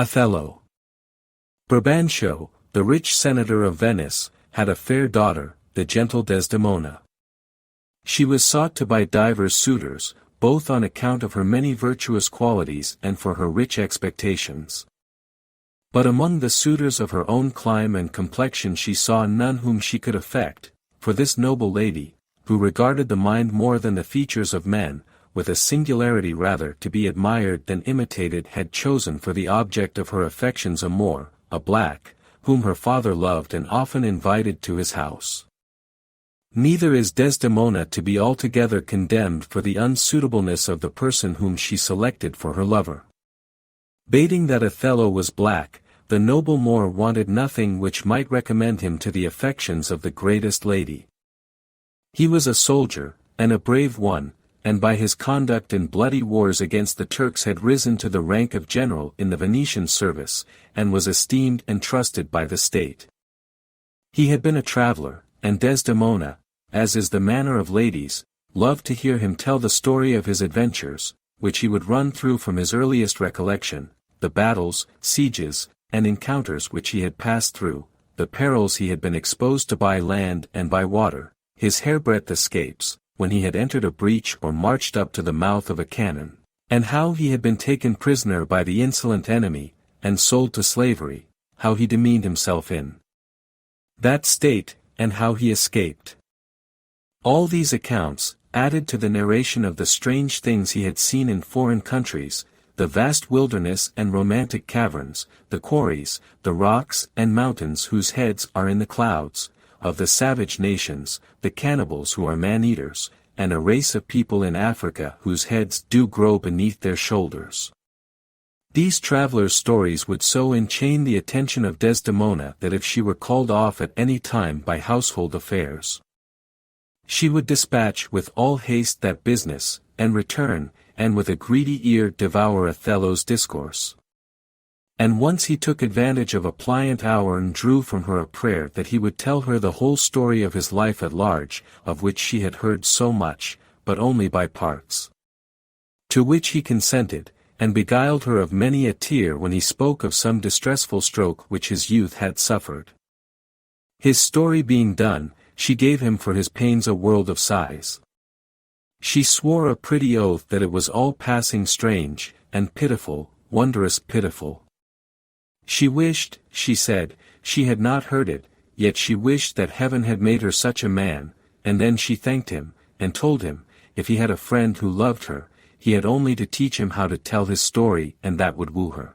Othello. Brabantio, the rich senator of Venice, had a fair daughter, the gentle Desdemona. She was sought to by divers suitors, both on account of her many virtuous qualities and for her rich expectations. But among the suitors of her own clime and complexion she saw none whom she could affect, for this noble lady, who regarded the mind more than the features of men, with a singularity rather to be admired than imitated, had chosen for the object of her affections a Moor, a black, whom her father loved and often invited to his house. Neither is Desdemona to be altogether condemned for the unsuitableness of the person whom she selected for her lover. Bating that Othello was black, the noble Moor wanted nothing which might recommend him to the affections of the greatest lady. He was a soldier, and a brave one, and by his conduct in bloody wars against the Turks had risen to the rank of general in the Venetian service, and was esteemed and trusted by the state. He had been a traveller, and Desdemona, as is the manner of ladies, loved to hear him tell the story of his adventures, which he would run through from his earliest recollection, the battles, sieges, and encounters which he had passed through, the perils he had been exposed to by land and by water, his hairbreadth escapes, when he had entered a breach or marched up to the mouth of a cannon, and how he had been taken prisoner by the insolent enemy, and sold to slavery, how he demeaned himself in that state, and how he escaped. All these accounts, added to the narration of the strange things he had seen in foreign countries, the vast wilderness and romantic caverns, the quarries, the rocks and mountains whose heads are in the clouds, of the savage nations, the cannibals who are man-eaters, and a race of people in Africa whose heads do grow beneath their shoulders. These travelers' stories would so enchain the attention of Desdemona that if she were called off at any time by household affairs, she would dispatch with all haste that business, and return, and with a greedy ear devour Othello's discourse. And once he took advantage of a pliant hour and drew from her a prayer that he would tell her the whole story of his life at large, of which she had heard so much, but only by parts. To which he consented, and beguiled her of many a tear when he spoke of some distressful stroke which his youth had suffered. His story being done, she gave him for his pains a world of sighs. She swore a pretty oath that it was all passing strange, and pitiful, wondrous pitiful. She wished, she said, she had not heard it, yet she wished that heaven had made her such a man, and then she thanked him, and told him, if he had a friend who loved her, he had only to teach him how to tell his story and that would woo her.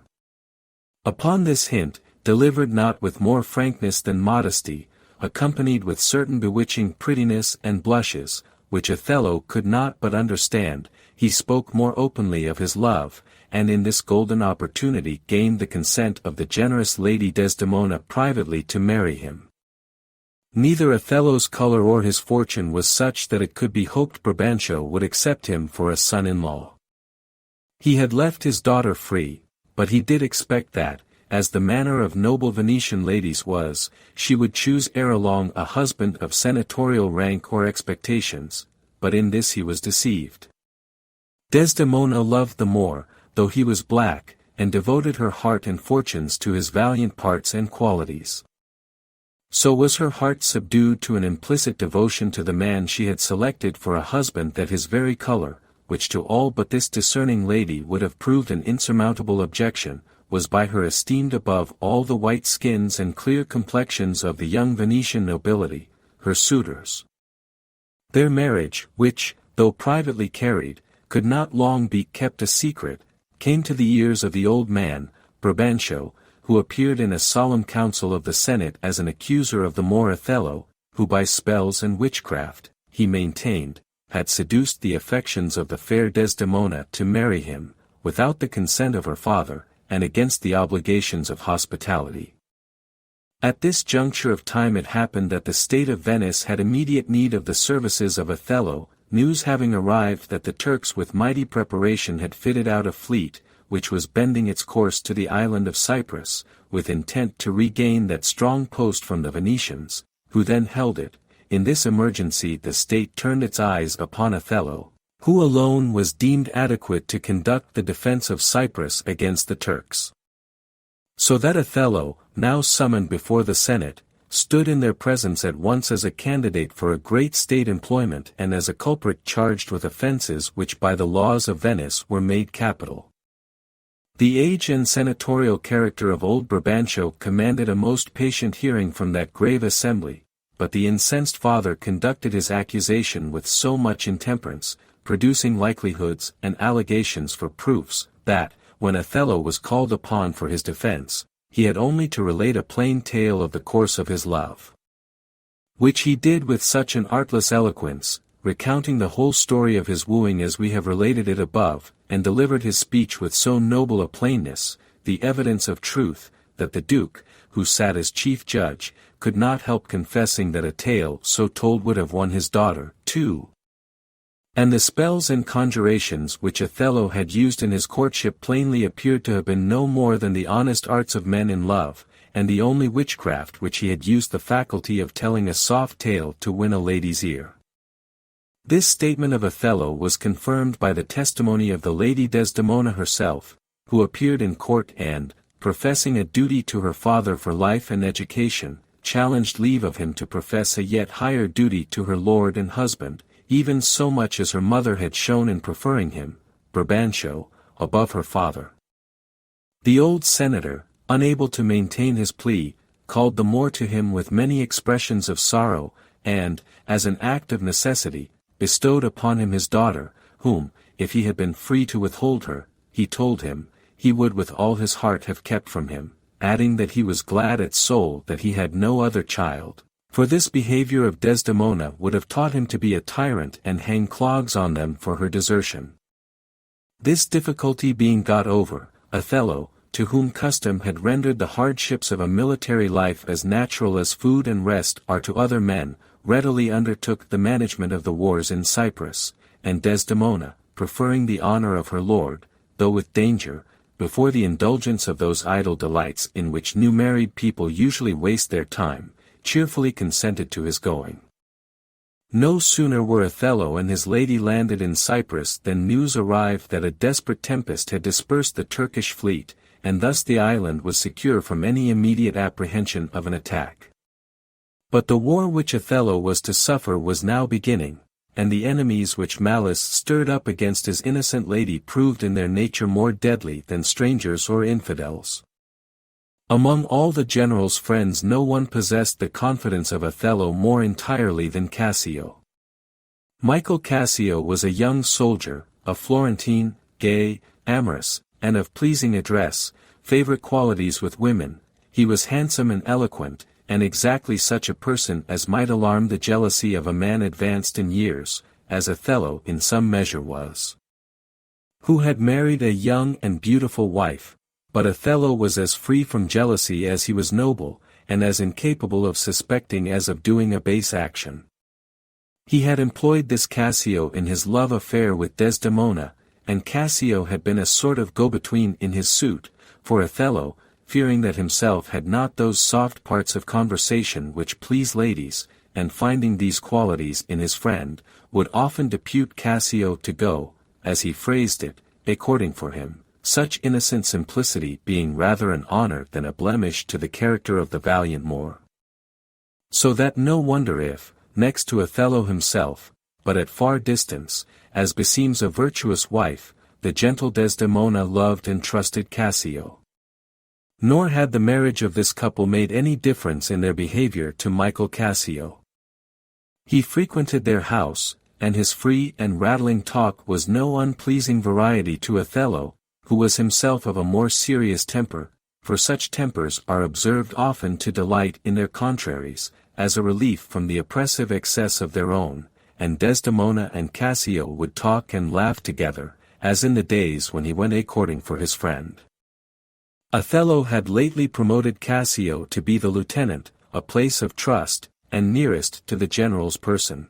Upon this hint, delivered not with more frankness than modesty, accompanied with certain bewitching prettiness and blushes, which Othello could not but understand, he spoke more openly of his love, and in this golden opportunity gained the consent of the generous Lady Desdemona privately to marry him. Neither Othello's colour or his fortune was such that it could be hoped Brabantio would accept him for a son-in-law. He had left his daughter free, but he did expect that, as the manner of noble Venetian ladies was, she would choose ere long a husband of senatorial rank or expectations, but in this he was deceived. Desdemona loved the Moor, though he was black, and devoted her heart and fortunes to his valiant parts and qualities. So was her heart subdued to an implicit devotion to the man she had selected for a husband that his very colour, which to all but this discerning lady would have proved an insurmountable objection, was by her esteemed above all the white skins and clear complexions of the young Venetian nobility, her suitors. Their marriage, which, though privately carried, could not long be kept a secret, came to the ears of the old man, Brabantio, who appeared in a solemn council of the Senate as an accuser of the Moor Othello, who by spells and witchcraft, he maintained, had seduced the affections of the fair Desdemona to marry him, without the consent of her father, and against the obligations of hospitality. At this juncture of time it happened that the state of Venice had immediate need of the services of Othello, news having arrived that the Turks with mighty preparation had fitted out a fleet, which was bending its course to the island of Cyprus, with intent to regain that strong post from the Venetians, who then held it. In this emergency the state turned its eyes upon Othello, who alone was deemed adequate to conduct the defense of Cyprus against the Turks. So that Othello, now summoned before the Senate, stood in their presence at once as a candidate for a great state employment and as a culprit charged with offences which by the laws of Venice were made capital. The age and senatorial character of old Brabantio commanded a most patient hearing from that grave assembly, but the incensed father conducted his accusation with so much intemperance, producing likelihoods and allegations for proofs, that, when Othello was called upon for his defence, he had only to relate a plain tale of the course of his love. Which he did with such an artless eloquence, recounting the whole story of his wooing as we have related it above, and delivered his speech with so noble a plainness, the evidence of truth, that the Duke, who sat as chief judge, could not help confessing that a tale so told would have won his daughter, too. And the spells and conjurations which Othello had used in his courtship plainly appeared to have been no more than the honest arts of men in love, and the only witchcraft which he had used the faculty of telling a soft tale to win a lady's ear. This statement of Othello was confirmed by the testimony of the Lady Desdemona herself, who appeared in court and, professing a duty to her father for life and education, challenged leave of him to profess a yet higher duty to her lord and husband, even so much as her mother had shown in preferring him, Brabantio, above her father. The old senator, unable to maintain his plea, called the more to him with many expressions of sorrow, and, as an act of necessity, bestowed upon him his daughter, whom, if he had been free to withhold her, he told him, he would with all his heart have kept from him, adding that he was glad at soul that he had no other child. For this behavior of Desdemona would have taught him to be a tyrant and hang clogs on them for her desertion. This difficulty being got over, Othello, to whom custom had rendered the hardships of a military life as natural as food and rest are to other men, readily undertook the management of the wars in Cyprus, and Desdemona, preferring the honor of her lord, though with danger, before the indulgence of those idle delights in which new married people usually waste their time, cheerfully consented to his going. No sooner were Othello and his lady landed in Cyprus than news arrived that a desperate tempest had dispersed the Turkish fleet, and thus the island was secure from any immediate apprehension of an attack. But the war which Othello was to suffer was now beginning, and the enemies which malice stirred up against his innocent lady proved in their nature more deadly than strangers or infidels. Among all the general's friends no one possessed the confidence of Othello more entirely than Cassio. Michael Cassio was a young soldier, a Florentine, gay, amorous, and of pleasing address, favorite qualities with women. He was handsome and eloquent, and exactly such a person as might alarm the jealousy of a man advanced in years, as Othello in some measure was. Who had married a young and beautiful wife, but Othello was as free from jealousy as he was noble, and as incapable of suspecting as of doing a base action. He had employed this Cassio in his love affair with Desdemona, and Cassio had been a sort of go-between in his suit, for Othello, fearing that himself had not those soft parts of conversation which please ladies, and finding these qualities in his friend, would often depute Cassio to go, as he phrased it, a-courting for him, such innocent simplicity being rather an honor than a blemish to the character of the valiant Moor. So that no wonder if, next to Othello himself, but at far distance, as beseems a virtuous wife, the gentle Desdemona loved and trusted Cassio. Nor had the marriage of this couple made any difference in their behavior to Michael Cassio. He frequented their house, and his free and rattling talk was no unpleasing variety to Othello, who was himself of a more serious temper, for such tempers are observed often to delight in their contraries, as a relief from the oppressive excess of their own, and Desdemona and Cassio would talk and laugh together, as in the days when he went a-courting for his friend. Othello had lately promoted Cassio to be the lieutenant, a place of trust, and nearest to the general's person.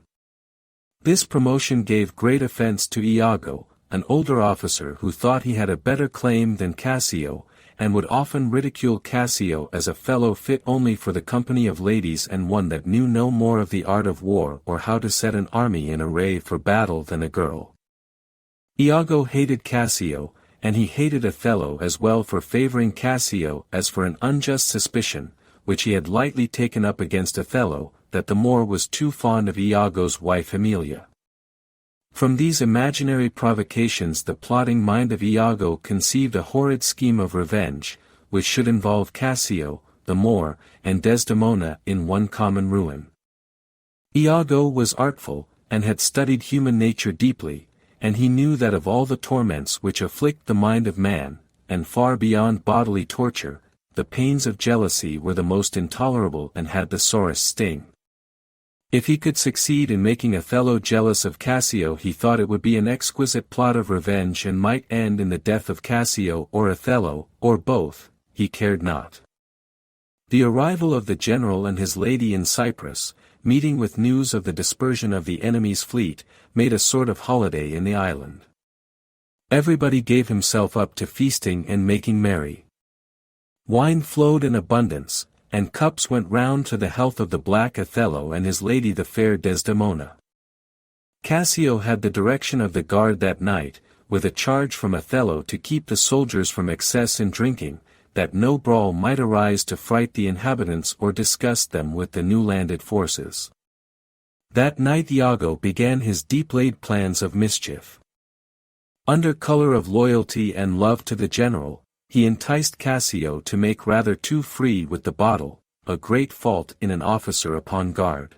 This promotion gave great offense to Iago, an older officer who thought he had a better claim than Cassio, and would often ridicule Cassio as a fellow fit only for the company of ladies and one that knew no more of the art of war or how to set an army in array for battle than a girl. Iago hated Cassio, and he hated Othello as well for favoring Cassio as for an unjust suspicion, which he had lightly taken up against Othello, that the Moor was too fond of Iago's wife Emilia. From these imaginary provocations the plotting mind of Iago conceived a horrid scheme of revenge, which should involve Cassio, the Moor, and Desdemona in one common ruin. Iago was artful, and had studied human nature deeply, and he knew that of all the torments which afflict the mind of man, and far beyond bodily torture, the pains of jealousy were the most intolerable and had the sorest sting. If he could succeed in making Othello jealous of Cassio, he thought it would be an exquisite plot of revenge and might end in the death of Cassio or Othello, or both, he cared not. The arrival of the general and his lady in Cyprus, meeting with news of the dispersion of the enemy's fleet, made a sort of holiday in the island. Everybody gave himself up to feasting and making merry. Wine flowed in abundance, and cups went round to the health of the black Othello and his lady the fair Desdemona. Cassio had the direction of the guard that night, with a charge from Othello to keep the soldiers from excess in drinking, that no brawl might arise to fright the inhabitants or disgust them with the new landed forces. That night Iago began his deep-laid plans of mischief. Under color of loyalty and love to the general, he enticed Cassio to make rather too free with the bottle, a great fault in an officer upon guard.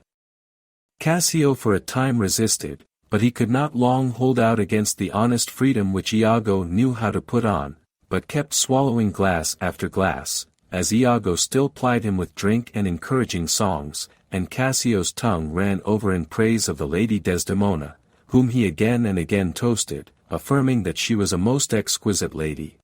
Cassio for a time resisted, but he could not long hold out against the honest freedom which Iago knew how to put on, but kept swallowing glass after glass, as Iago still plied him with drink and encouraging songs, and Cassio's tongue ran over in praise of the lady Desdemona, whom he again and again toasted, affirming that she was a most exquisite lady.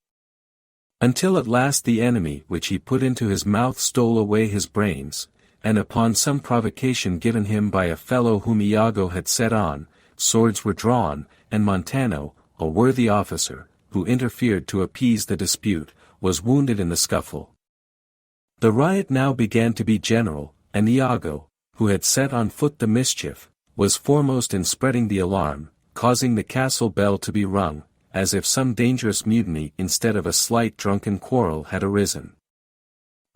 Until at last the enemy which he put into his mouth stole away his brains, and upon some provocation given him by a fellow whom Iago had set on, swords were drawn, and Montano, a worthy officer, who interfered to appease the dispute, was wounded in the scuffle. The riot now began to be general, and Iago, who had set on foot the mischief, was foremost in spreading the alarm, causing the castle bell to be rung, as if some dangerous mutiny instead of a slight drunken quarrel had arisen.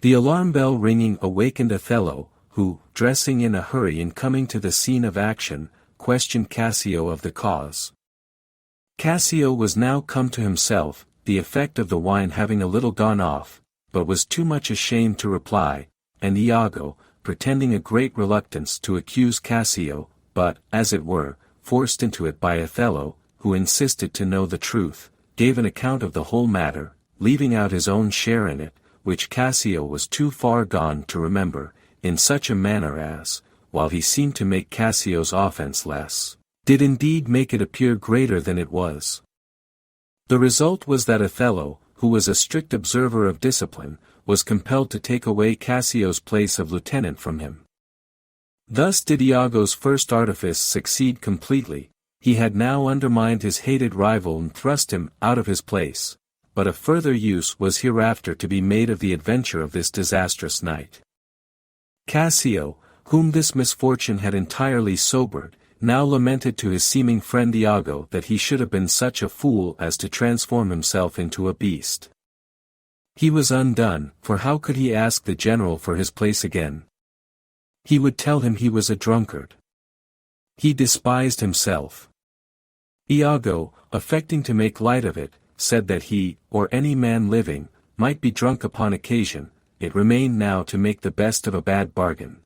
The alarm bell ringing awakened Othello, who, dressing in a hurry and coming to the scene of action, questioned Cassio of the cause. Cassio was now come to himself, the effect of the wine having a little gone off, but was too much ashamed to reply, and Iago, pretending a great reluctance to accuse Cassio, but, as it were, forced into it by Othello, who insisted to know the truth, gave an account of the whole matter, leaving out his own share in it, which Cassio was too far gone to remember, in such a manner as, while he seemed to make Cassio's offense less, did indeed make it appear greater than it was. The result was that Othello, who was a strict observer of discipline, was compelled to take away Cassio's place of lieutenant from him. Thus did Iago's first artifice succeed completely. He had now undermined his hated rival and thrust him out of his place, but a further use was hereafter to be made of the adventure of this disastrous night. Cassio, whom this misfortune had entirely sobered, now lamented to his seeming friend Iago that he should have been such a fool as to transform himself into a beast. He was undone, for how could he ask the general for his place again? He would tell him he was a drunkard. He despised himself. Iago, affecting to make light of it, said that he, or any man living, might be drunk upon occasion. It remained now to make the best of a bad bargain.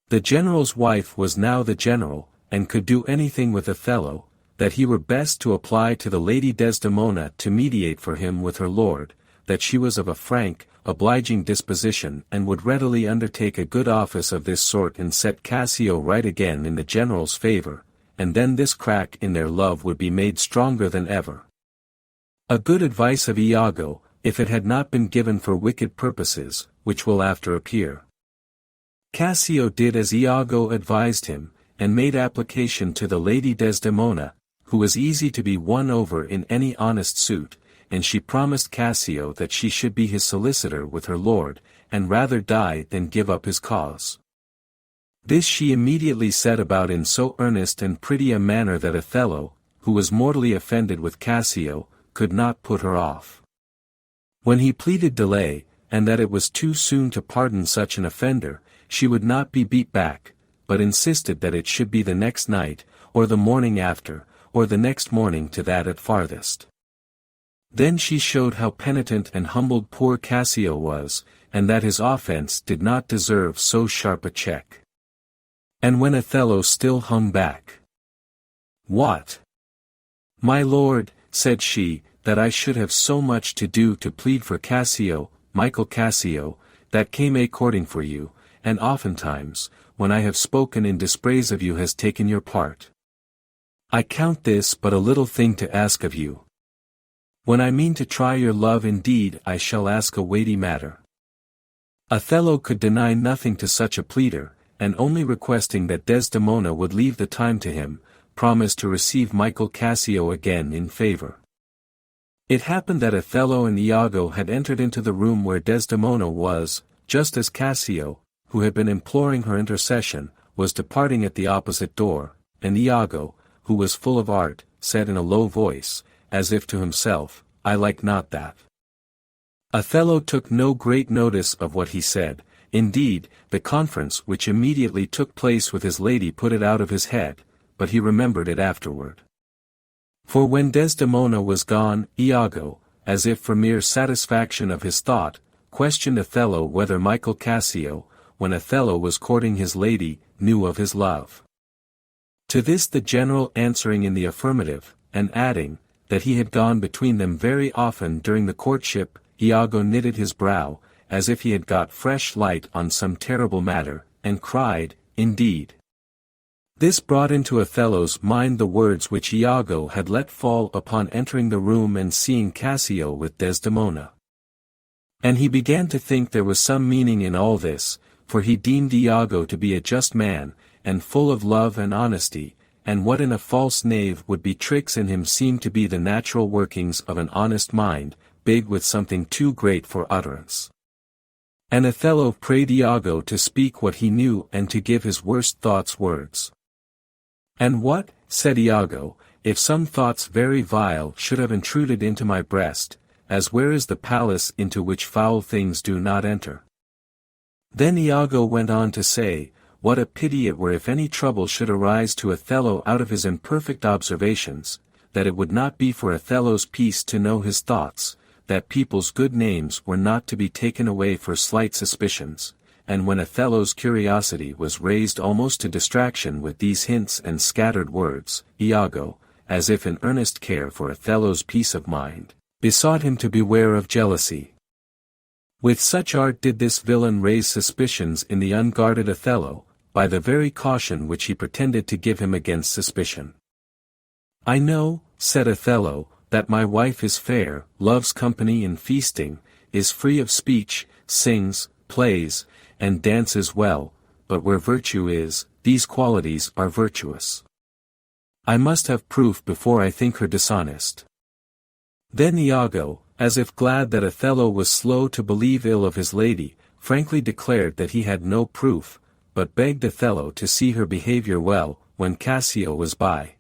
The general's wife was now the general, and could do anything with Othello, that he were best to apply to the lady Desdemona to mediate for him with her lord, that she was of a frank, obliging disposition and would readily undertake a good office of this sort and set Cassio right again in the general's favor, and then this crack in their love would be made stronger than ever. A good advice of Iago, if it had not been given for wicked purposes, which will after appear. Cassio did as Iago advised him, and made application to the lady Desdemona, who was easy to be won over in any honest suit, and she promised Cassio that she should be his solicitor with her lord, and rather die than give up his cause. This she immediately set about in so earnest and pretty a manner that Othello, who was mortally offended with Cassio, could not put her off. When he pleaded delay, and that it was too soon to pardon such an offender, she would not be beat back, but insisted that it should be the next night, or the morning after, or the next morning to that at farthest. Then she showed how penitent and humbled poor Cassio was, and that his offense did not deserve so sharp a check. And when Othello still hung back, "What? My lord," said she, "that I should have so much to do to plead for Cassio, Michael Cassio, that came a courting for you, and oftentimes, when I have spoken in dispraise of you has taken your part. I count this but a little thing to ask of you. When I mean to try your love indeed I shall ask a weighty matter." Othello could deny nothing to such a pleader, and only requesting that Desdemona would leave the time to him, promised to receive Michael Cassio again in favor. It happened that Othello and Iago had entered into the room where Desdemona was, just as Cassio, who had been imploring her intercession, was departing at the opposite door, and Iago, who was full of art, said in a low voice, as if to himself, "I like not that." Othello took no great notice of what he said. Indeed, the conference which immediately took place with his lady put it out of his head, but he remembered it afterward. For when Desdemona was gone, Iago, as if for mere satisfaction of his thought, questioned Othello whether Michael Cassio, when Othello was courting his lady, knew of his love. To this the general answering in the affirmative, and adding, that he had gone between them very often during the courtship, Iago knitted his brow, as if he had got fresh light on some terrible matter, and cried, "Indeed." This brought into Othello's mind the words which Iago had let fall upon entering the room and seeing Cassio with Desdemona. And he began to think there was some meaning in all this, for he deemed Iago to be a just man, and full of love and honesty, and what in a false knave would be tricks in him seemed to be the natural workings of an honest mind, big with something too great for utterance. And Othello prayed Iago to speak what he knew and to give his worst thoughts words. "And what," said Iago, "if some thoughts very vile should have intruded into my breast, as where is the palace into which foul things do not enter?" Then Iago went on to say, what a pity it were if any trouble should arise to Othello out of his imperfect observations, that it would not be for Othello's peace to know his thoughts, that people's good names were not to be taken away for slight suspicions, and when Othello's curiosity was raised almost to distraction with these hints and scattered words, Iago, as if in earnest care for Othello's peace of mind, besought him to beware of jealousy. With such art did this villain raise suspicions in the unguarded Othello, by the very caution which he pretended to give him against suspicion. "I know," said Othello, "that my wife is fair, loves company and feasting, is free of speech, sings, plays, and dances well, but where virtue is, these qualities are virtuous. I must have proof before I think her dishonest." Then Iago, as if glad that Othello was slow to believe ill of his lady, frankly declared that he had no proof, but begged Othello to see her behavior well, when Cassio was by.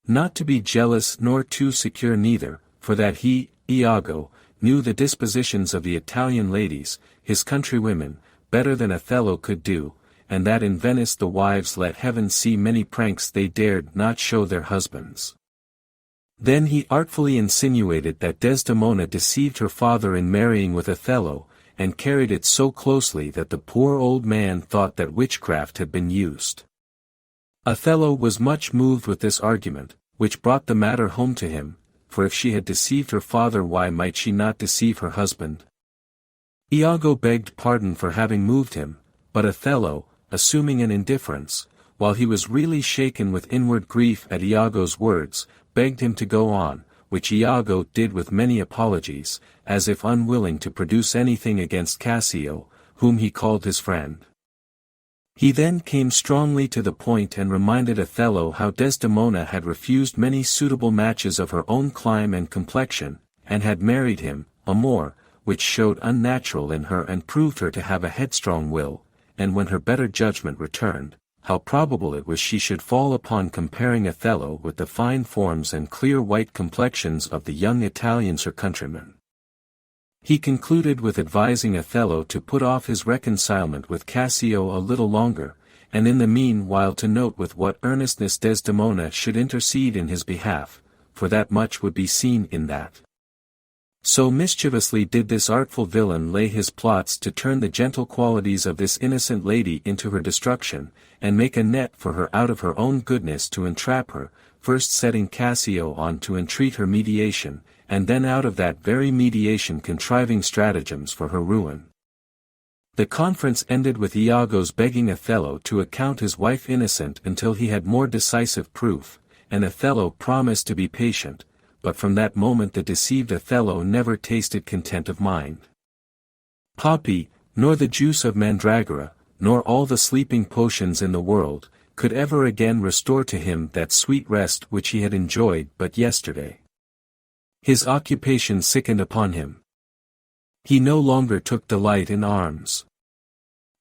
Not to be jealous nor too secure neither, for that he, Iago, knew the dispositions of the Italian ladies, his countrywomen, better than Othello could do, and that in Venice the wives let heaven see many pranks they dared not show their husbands. Then he artfully insinuated that Desdemona deceived her father in marrying with Othello, and carried it so closely that the poor old man thought that witchcraft had been used. Othello was much moved with this argument, which brought the matter home to him, for if she had deceived her father why might she not deceive her husband? Iago begged pardon for having moved him, but Othello, assuming an indifference, while he was really shaken with inward grief at Iago's words, begged him to go on, which Iago did with many apologies, as if unwilling to produce anything against Cassio, whom he called his friend. He then came strongly to the point and reminded Othello how Desdemona had refused many suitable matches of her own clime and complexion, and had married him, amour, which showed unnatural in her and proved her to have a headstrong will, and when her better judgment returned, how probable it was she should fall upon comparing Othello with the fine forms and clear white complexions of the young Italians her countrymen. He concluded with advising Othello to put off his reconcilement with Cassio a little longer, and in the meanwhile to note with what earnestness Desdemona should intercede in his behalf, for that much would be seen in that. So mischievously did this artful villain lay his plots to turn the gentle qualities of this innocent lady into her destruction, and make a net for her out of her own goodness to entrap her, first setting Cassio on to entreat her mediation, and then out of that very mediation contriving stratagems for her ruin. The conference ended with Iago's begging Othello to account his wife innocent until he had more decisive proof, and Othello promised to be patient, but from that moment the deceived Othello never tasted content of mind. Poppy, nor the juice of mandragora, nor all the sleeping potions in the world, could ever again restore to him that sweet rest which he had enjoyed but yesterday. His occupation sickened upon him. He no longer took delight in arms.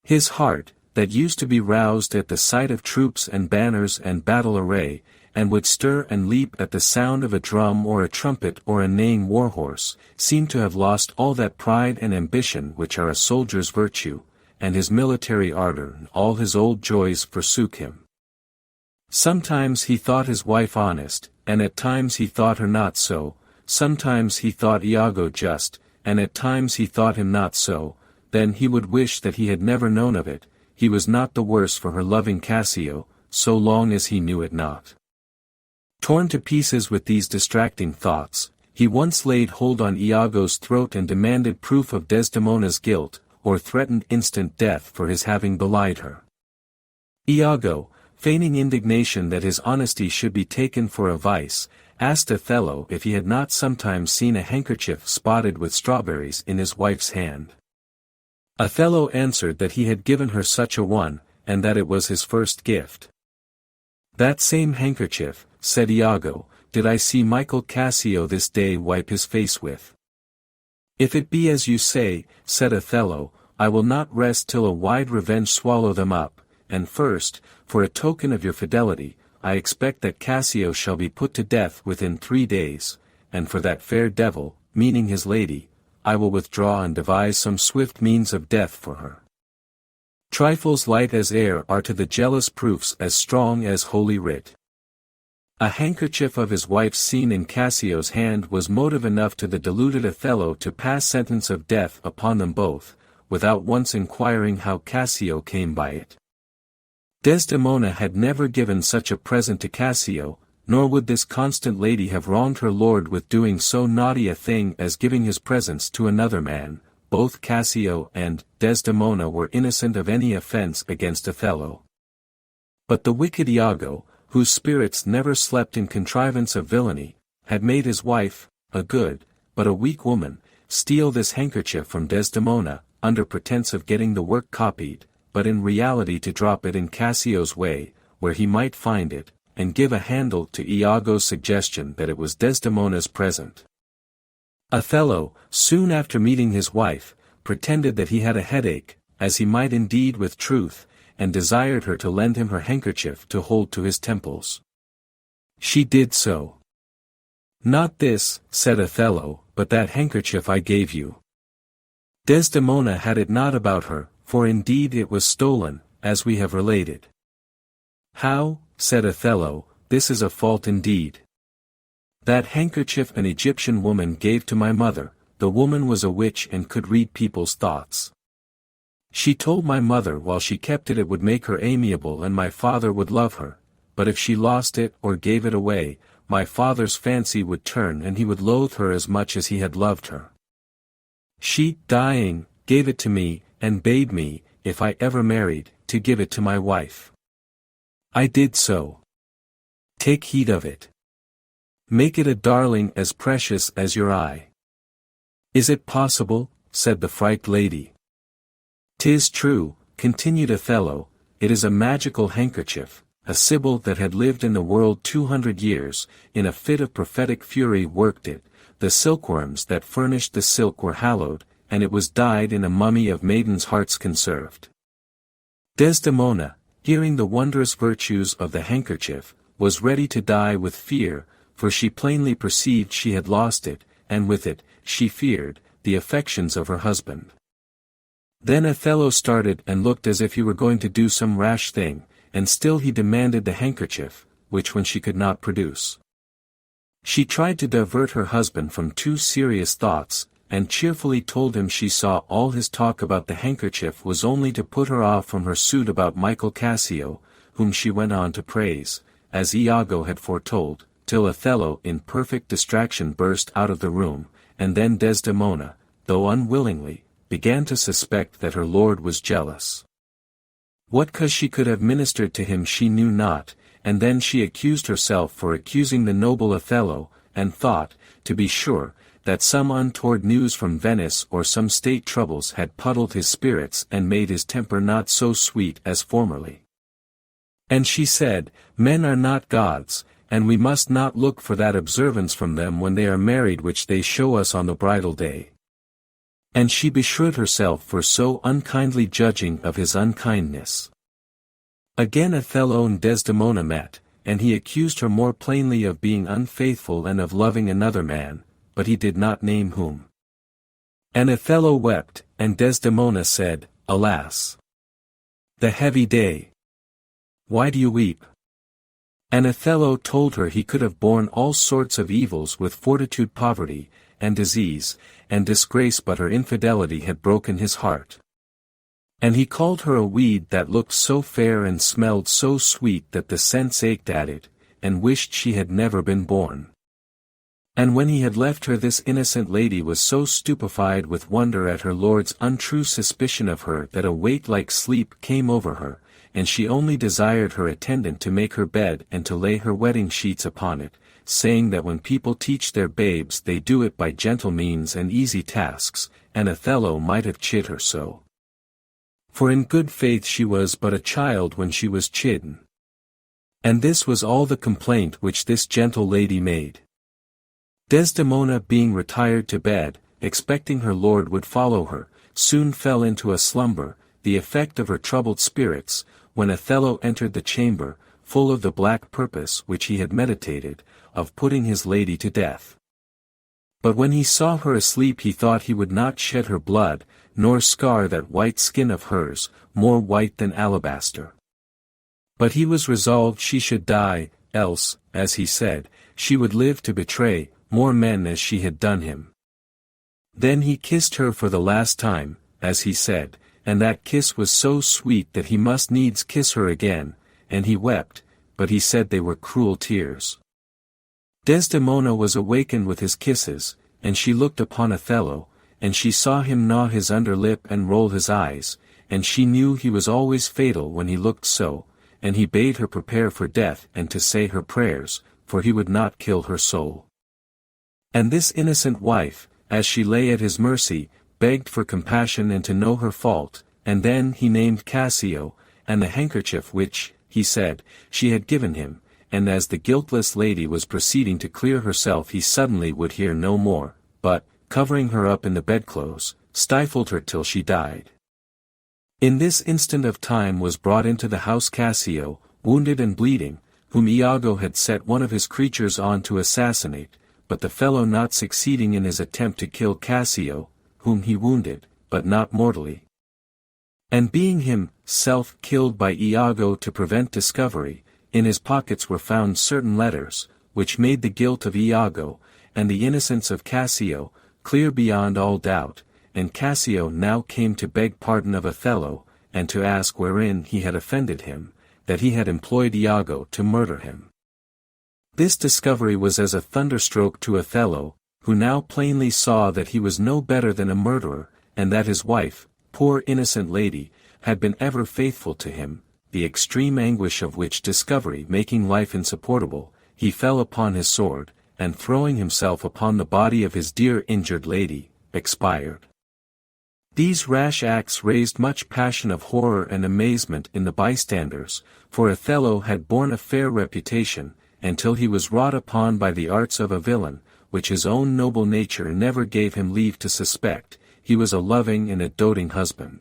His heart, that used to be roused at the sight of troops and banners and battle array, and would stir and leap at the sound of a drum or a trumpet or a neighing war-horse, seemed to have lost all that pride and ambition which are a soldier's virtue, and his military ardor and all his old joys forsook him. Sometimes he thought his wife honest, and at times he thought her not so, sometimes he thought Iago just, and at times he thought him not so, then he would wish that he had never known of it, he was not the worse for her loving Cassio, so long as he knew it not. Torn to pieces with these distracting thoughts, he once laid hold on Iago's throat and demanded proof of Desdemona's guilt, or threatened instant death for his having belied her. Iago, feigning indignation that his honesty should be taken for a vice, asked Othello if he had not sometimes seen a handkerchief spotted with strawberries in his wife's hand. Othello answered that he had given her such a one, and that it was his first gift. That same handkerchief, said Iago, did I see Michael Cassio this day wipe his face with. If it be as you say, said Othello, I will not rest till a wide revenge swallow them up, and first, for a token of your fidelity, I expect that Cassio shall be put to death within 3 days, and for that fair devil, meaning his lady, I will withdraw and devise some swift means of death for her. Trifles light as air are to the jealous proofs as strong as holy writ. A handkerchief of his wife's seen in Cassio's hand was motive enough to the deluded Othello to pass sentence of death upon them both, without once inquiring how Cassio came by it. Desdemona had never given such a present to Cassio, nor would this constant lady have wronged her lord with doing so naughty a thing as giving his presents to another man. Both Cassio and Desdemona were innocent of any offense against Othello. But the wicked Iago, whose spirits never slept in contrivance of villainy, had made his wife, a good, but a weak woman, steal this handkerchief from Desdemona, under pretense of getting the work copied, but in reality to drop it in Cassio's way, where he might find it, and give a handle to Iago's suggestion that it was Desdemona's present. Othello, soon after meeting his wife, pretended that he had a headache, as he might indeed with truth, and desired her to lend him her handkerchief to hold to his temples. She did so. Not this, said Othello, but that handkerchief I gave you. Desdemona had it not about her, for indeed it was stolen, as we have related. How, said Othello, this is a fault indeed. That handkerchief an Egyptian woman gave to my mother, the woman was a witch and could read people's thoughts. She told my mother while she kept it would make her amiable and my father would love her, but if she lost it or gave it away, my father's fancy would turn and he would loathe her as much as he had loved her. She, dying, gave it to me, and bade me, if I ever married, to give it to my wife. I did so. Take heed of it. Make it a darling as precious as your eye. Is it possible? Said the frightened lady. 'Tis true, continued Othello, it is a magical handkerchief. A sibyl that had lived in the world 200 years, in a fit of prophetic fury worked it, the silkworms that furnished the silk were hallowed, and it was dyed in a mummy of maidens' hearts conserved. Desdemona, hearing the wondrous virtues of the handkerchief, was ready to die with fear, for she plainly perceived she had lost it, and with it, she feared, the affections of her husband. Then Othello started and looked as if he were going to do some rash thing, and still he demanded the handkerchief, which when she could not produce. She tried to divert her husband from too serious thoughts, and cheerfully told him she saw all his talk about the handkerchief was only to put her off from her suit about Michael Cassio, whom she went on to praise, as Iago had foretold, till Othello in perfect distraction burst out of the room, and then Desdemona, though unwillingly, began to suspect that her lord was jealous. What cause she could have ministered to him she knew not, and then she accused herself for accusing the noble Othello, and thought, to be sure, that some untoward news from Venice or some state troubles had puddled his spirits and made his temper not so sweet as formerly. And she said, Men are not gods, and we must not look for that observance from them when they are married which they show us on the bridal day. And she beshrew herself for so unkindly judging of his unkindness. Again Othello and Desdemona met, and he accused her more plainly of being unfaithful and of loving another man, but he did not name whom. And Othello wept, and Desdemona said, Alas! The heavy day! Why do you weep? And Othello told her he could have borne all sorts of evils with fortitude, poverty, and disease, and disgrace, but her infidelity had broken his heart. And he called her a weed that looked so fair and smelled so sweet that the sense ached at it, and wished she had never been born. And when he had left her, this innocent lady was so stupefied with wonder at her lord's untrue suspicion of her that a weight like sleep came over her, and she only desired her attendant to make her bed and to lay her wedding sheets upon it, saying that when people teach their babes they do it by gentle means and easy tasks, and Othello might have chid her so. For in good faith she was but a child when she was chidden. And this was all the complaint which this gentle lady made. Desdemona being retired to bed, expecting her lord would follow her, soon fell into a slumber, the effect of her troubled spirits, when Othello entered the chamber, full of the black purpose which he had meditated, of putting his lady to death. But when he saw her asleep he thought he would not shed her blood, nor scar that white skin of hers, more white than alabaster. But he was resolved she should die, else, as he said, she would live to betray more men as she had done him. Then he kissed her for the last time, as he said, and that kiss was so sweet that he must needs kiss her again, and he wept, but he said they were cruel tears. Desdemona was awakened with his kisses, and she looked upon Othello, and she saw him gnaw his under lip and roll his eyes, and she knew he was always fatal when he looked so, and he bade her prepare for death and to say her prayers, for he would not kill her soul. And this innocent wife, as she lay at his mercy, begged for compassion and to know her fault, and then he named Cassio, and the handkerchief which, he said, she had given him, and as the guiltless lady was proceeding to clear herself he suddenly would hear no more, but, covering her up in the bedclothes, stifled her till she died. In this instant of time was brought into the house Cassio, wounded and bleeding, whom Iago had set one of his creatures on to assassinate, but the fellow not succeeding in his attempt to kill Cassio, whom he wounded, but not mortally. And being himself killed by Iago to prevent discovery, in his pockets were found certain letters, which made the guilt of Iago, and the innocence of Cassio, clear beyond all doubt, and Cassio now came to beg pardon of Othello, and to ask wherein he had offended him, that he had employed Iago to murder him. This discovery was as a thunderstroke to Othello, who now plainly saw that he was no better than a murderer, and that his wife, poor innocent lady, had been ever faithful to him, the extreme anguish of which discovery making life insupportable, he fell upon his sword, and throwing himself upon the body of his dear injured lady, expired. These rash acts raised much passion of horror and amazement in the bystanders, for Othello had borne a fair reputation, until he was wrought upon by the arts of a villain, which his own noble nature never gave him leave to suspect. He was a loving and a doting husband.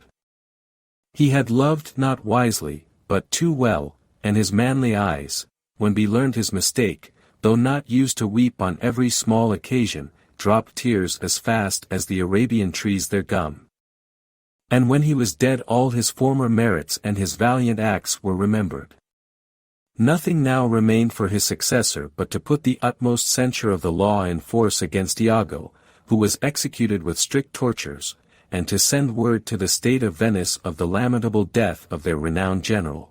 He had loved not wisely, but too well, and his manly eyes, when he learned his mistake, though not used to weep on every small occasion, dropped tears as fast as the Arabian trees their gum. And when he was dead all his former merits and his valiant acts were remembered. Nothing now remained for his successor but to put the utmost censure of the law in force against Iago, who was executed with strict tortures, and to send word to the state of Venice of the lamentable death of their renowned general.